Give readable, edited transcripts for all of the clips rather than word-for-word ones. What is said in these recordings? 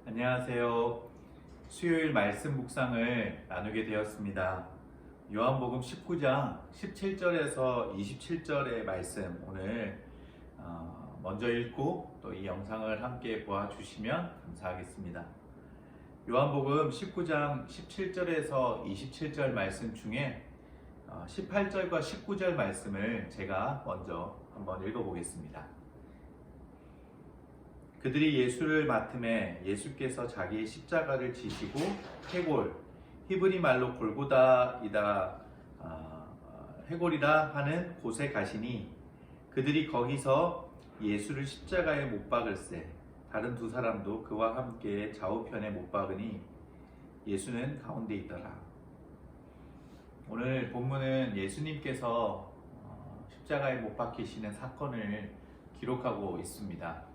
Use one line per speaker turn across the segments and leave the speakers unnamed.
안녕하세요. 수요일 말씀 묵상을 나누게 되었습니다. 요한복음 19장 17절에서 27절의 말씀 오늘 먼저 읽고 또 이 영상을 함께 보아주시면 감사하겠습니다. 요한복음 19장 17절에서 27절 말씀 중에 18절과 19절 말씀을 제가 먼저 한번 읽어보겠습니다. 그들이 예수를 맡음에 예수께서 자기의 십자가를 지시고 해골, 히브리 말로 골고다이다 해골이라 하는 곳에 가시니 그들이 거기서 예수를 십자가에 못 박을세 다른 두 사람도 그와 함께 좌우편에 못 박으니 예수는 가운데 있더라. 오늘 본문은 예수님께서 십자가에 못 박히시는 사건을 기록하고 있습니다.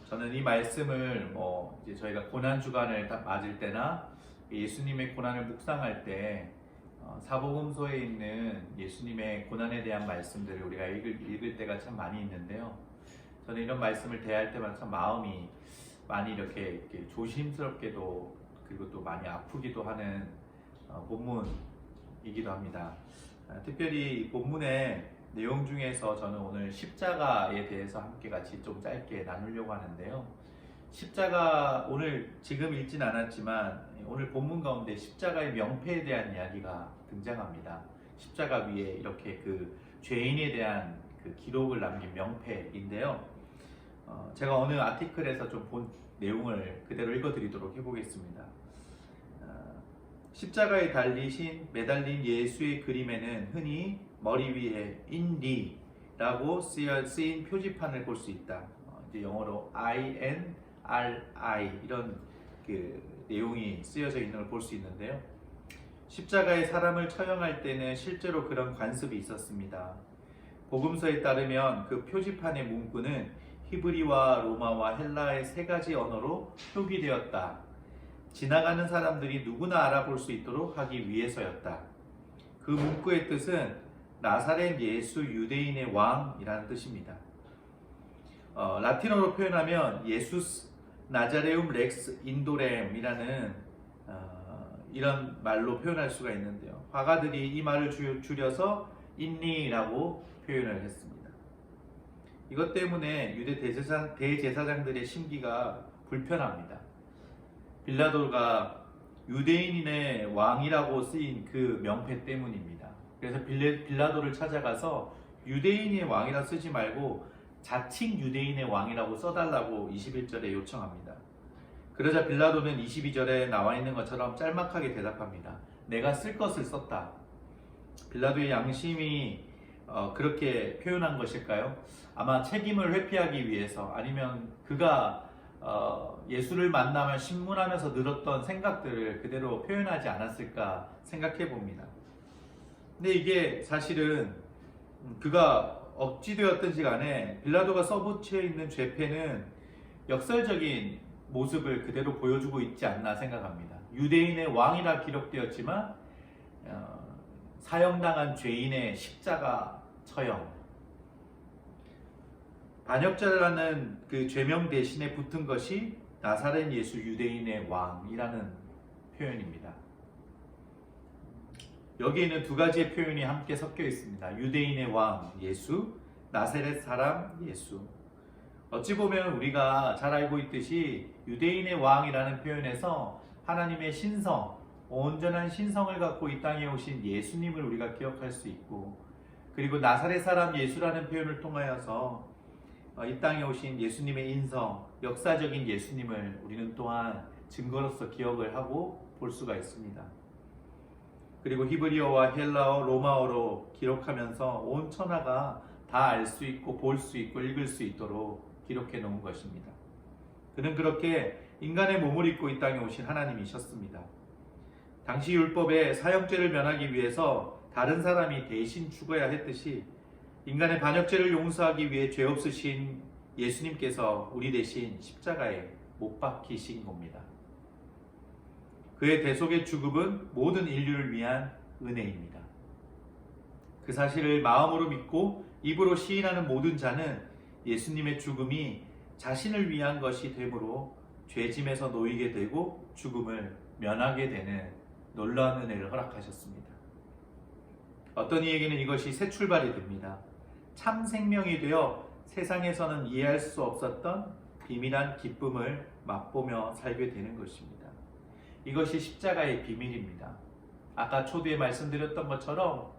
저는 이 말씀을 이제 저희가 고난 주간을 맞을 때나 예수님의 고난을 묵상할 때 사복음서에 있는 예수님의 고난에 대한 말씀들을 우리가 읽을 때가 참 많이 있는데요. 저는 이런 말씀을 대할 때마다 참 마음이 많이 이렇게 조심스럽게도 그리고 또 많이 아프기도 하는 본문이기도 합니다. 특별히 이 본문의 내용 중에서 저는 오늘 십자가에 대해서 함께 같이 좀 짧게 나누려고 하는데요. 십자가 오늘 지금 읽진 않았지만 오늘 본문 가운데 십자가의 명패에 대한 이야기가 등장합니다. 십자가 위에 이렇게 그 죄인에 대한 그 기록을 남긴 명패인데요. 제가 어느 아티클에서 좀 본 내용을 그대로 읽어드리도록 해보겠습니다. 십자가에 매달린 예수의 그림에는 흔히 머리 위에 인디라고 쓰인 표지판을 볼 수 있다. 이제 영어로 INRI 이런 그 내용이 쓰여져 있는 걸 볼 수 있는데요. 십자가에 사람을 처형할 때는 실제로 그런 관습이 있었습니다. 복음서에 따르면 그 표지판의 문구는 히브리와 로마와 헬라의 세 가지 언어로 표기되었다. 지나가는 사람들이 누구나 알아볼 수 있도록 하기 위해서였다. 그 문구의 뜻은 나사렛 예수 유대인의 왕이라는 뜻입니다. 라틴어로 표현하면 예수스 나자레움 렉스 인도렘이라는 이런 말로 표현할 수가 있는데요. 화가들이 이 말을 줄여서 인니라고 표현을 했습니다. 이것 때문에 유대 대제사장들의 심기가 불편합니다. 빌라도가 유대인의 왕이라고 쓰인 그 명패 때문입니다. 그래서 빌라도를 찾아가서 유대인의 왕이라 쓰지 말고 자칭 유대인의 왕이라고 써달라고 21절에 요청합니다. 그러자 빌라도는 22절에 나와 있는 것처럼 짤막하게 대답합니다. 내가 쓸 것을 썼다. 빌라도의 양심이 그렇게 표현한 것일까요? 아마 책임을 회피하기 위해서 아니면 그가 예수를 만나면 신문하면서 늘었던 생각들을 그대로 표현하지 않았을까 생각해 봅니다. 근데 이게 사실은 그가 억지되었든지 간에 빌라도가 써붙여 있는 죄패는 역설적인 모습을 그대로 보여주고 있지 않나 생각합니다. 유대인의 왕이라 기록되었지만 사형당한 죄인의 십자가 처형, 반역자라는 그 죄명 대신에 붙은 것이 나사렛 예수 유대인의 왕이라는 표현입니다. 여기에는 두 가지의 표현이 함께 섞여 있습니다. 유대인의 왕 예수, 나사렛 사람 예수. 어찌 보면 우리가 잘 알고 있듯이 유대인의 왕이라는 표현에서 하나님의 신성, 온전한 신성을 갖고 이 땅에 오신 예수님을 우리가 기억할 수 있고, 그리고 나사렛 사람 예수라는 표현을 통하여서 이 땅에 오신 예수님의 인성, 역사적인 예수님을 우리는 또한 증거로서 기억을 하고 볼 수가 있습니다. 그리고 히브리어와 헬라어, 로마어로 기록하면서 온 천하가 다 알 수 있고 볼 수 있고 읽을 수 있도록 기록해 놓은 것입니다. 그는 그렇게 인간의 몸을 입고 이 땅에 오신 하나님이셨습니다. 당시 율법에 사형죄를 면하기 위해서 다른 사람이 대신 죽어야 했듯이 인간의 반역죄를 용서하기 위해 죄 없으신 예수님께서 우리 대신 십자가에 못 박히신 겁니다. 그의 대속의 죽음은 모든 인류를 위한 은혜입니다. 그 사실을 마음으로 믿고 입으로 시인하는 모든 자는 예수님의 죽음이 자신을 위한 것이 되므로 죄짐에서 놓이게 되고 죽음을 면하게 되는 놀라운 은혜를 허락하셨습니다. 어떤 이에게는 이것이 새 출발이 됩니다. 참 생명이 되어 세상에서는 이해할 수 없었던 비밀한 기쁨을 맛보며 살게 되는 것입니다. 이것이 십자가의 비밀입니다. 아까 초두에 말씀드렸던 것처럼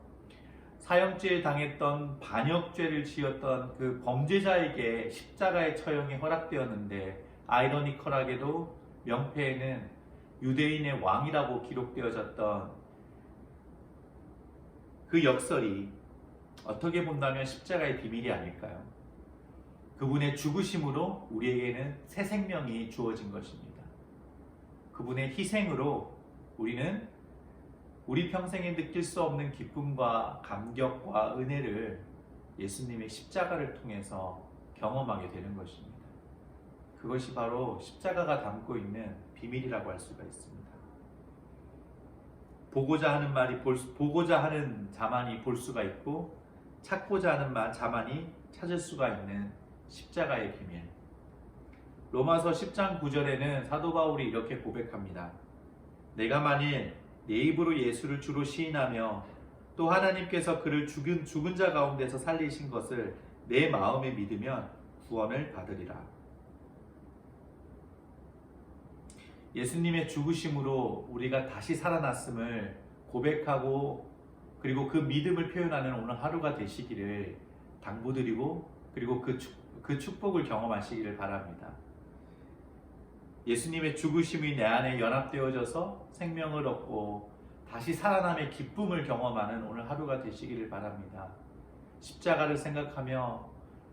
사형죄에 당했던 반역죄를 지었던 그 범죄자에게 십자가의 처형이 허락되었는데, 아이러니컬하게도 명패에는 유대인의 왕이라고 기록되어졌던 그 역설이 어떻게 본다면 십자가의 비밀이 아닐까요? 그분의 죽으심으로 우리에게는 새 생명이 주어진 것입니다. 그분의 희생으로 우리는 우리 평생에 느낄 수 없는 기쁨과 감격과 은혜를 예수님의 십자가를 통해서 경험하게 되는 것입니다. 그것이 바로 십자가가 담고 있는 비밀이라고 할 수가 있습니다. 보고자 하는 자만이 볼 수가 있고, 찾고자 하는 자만이 찾을 수가 있는 십자가의 비밀. 로마서 10장 9절에는 사도 바울이 이렇게 고백합니다. 내가 만일 내 입으로 예수를 주로 시인하며 또 하나님께서 그를 죽은 자 가운데서 살리신 것을 내 마음에 믿으면 구원을 받으리라. 예수님의 죽으심으로 우리가 다시 살아났음을 고백하고, 그리고 그 믿음을 표현하는 오늘 하루가 되시기를 당부드리고, 그리고 그 축복을 경험하시기를 바랍니다. 예수님의 죽으심이 내 안에 연합되어져서 생명을 얻고 다시 살아남의 기쁨을 경험하는 오늘 하루가 되시기를 바랍니다. 십자가를 생각하며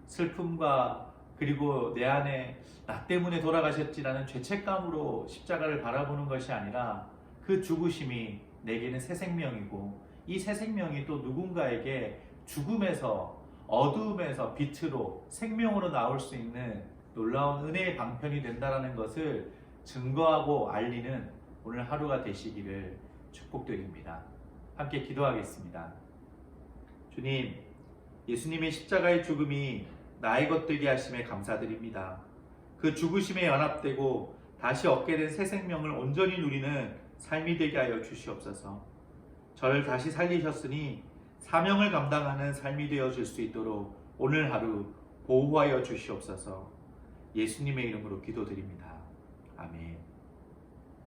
슬픔과, 그리고 내 안에 나 때문에 돌아가셨지라는 죄책감으로 십자가를 바라보는 것이 아니라, 그 죽으심이 내게는 새 생명이고, 이 새 생명이 또 누군가에게 죽음에서, 어두움에서 빛으로, 생명으로 나올 수 있는 놀라운 은혜의 방편이 된다는 것을 증거하고 알리는 오늘 하루가 되시기를 축복드립니다. 함께 기도하겠습니다. 주님, 예수님의 십자가의 죽음이 나의 것 되게 하심에 감사드립니다. 그 죽으심에 연합되고 다시 얻게 된 새 생명을 온전히 누리는 삶이 되게 하여 주시옵소서. 저를 다시 살리셨으니 사명을 감당하는 삶이 되어질 수 있도록 오늘 하루 보호하여 주시옵소서. 예수님의 이름으로 기도드립니다. 아멘.